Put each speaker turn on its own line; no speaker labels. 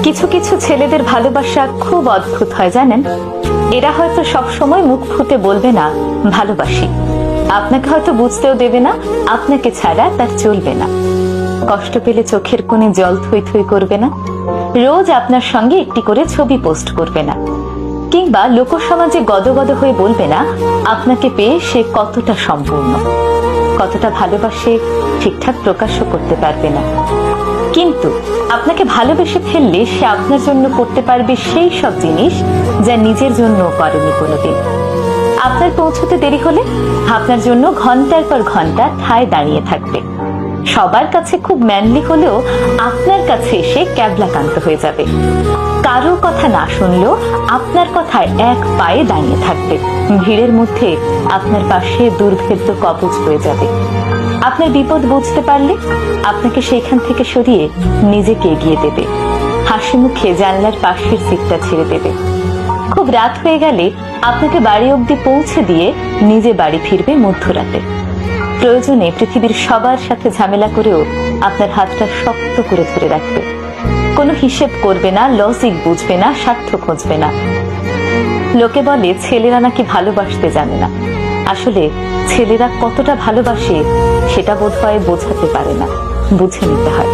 কিছু কিছু ছেলেদের ভালোবাসা খুব অদ্ভুত হয় জানেন। এরা হয়তো সব সময় মুখ ফুটে বলবে না ভালোবাসি, আপনাকে হয়তো বুঝতেও দেবে না আপনাকে ছাড়া তার চলবে না। কষ্ট পেলে চোখের কোণে জল থই থই করবে না, রোজ আপনার সঙ্গে একটি করে ছবি পোস্ট করবে না, কিংবা লোকসমাজে গদগদ হয়ে বলবে না আপনাকে পেয়ে সে কতটা সম্পূর্ণ, কতটা ভালোবাসে ঠিকঠাক প্রকাশও করতে পারবে না। কিন্তু আপনাকে ভালোবেসে ফেললে সে আপনার জন্য করতে পারবে সেই সব জিনিস যা নিজের জন্য করেনি কোনোদিন। আপনার পৌঁছতে দেরি হলে আপনার জন্য ঘন্টার পর ঘন্টা ঠায় দাঁড়িয়ে থাকবে। সবার কাছে খুব ম্যানলি হলেও আপনার কাছে এসে ক্যাবলাকান্ত হয়ে যাবে। কারো কথা না শুনলেও আপনার কথায় এক পায়ে দাঁড়িয়ে থাকবে। ভিড়ের মধ্যে আপনার পাশে দুর্ভেদ্য কবচ হয়ে যাবে। আপনার বিপদ বুঝতে পারলে আপনাকে সেইখান থেকে সরিয়ে নিজেকে এগিয়ে দেবে। হাসি মুখে জানলার পাশের সিটটা ছেড়ে দেবে। খুব রাত হয়ে গেলে আপনাকে বাড়ি অবধি পৌঁছে দিয়ে নিজে বাড়ি ফিরবে মধ্যরাতে। প্রয়োজনে পৃথিবীর সবার সাথে ঝামেলা করেও আপনার হাতটা শক্ত করে ধরে রাখবে। কোনো হিসেব করবে না, লজিক বুঝবে না, স্বার্থ খুঁজবে না। লোকে বলে ছেলেরা নাকি ভালোবাসতে জানে না। আসলে ছেলেরা কতটা ভালোবাসে সেটা বোধহয় বোঝাতে পারে না, বুঝে নিতে হয়।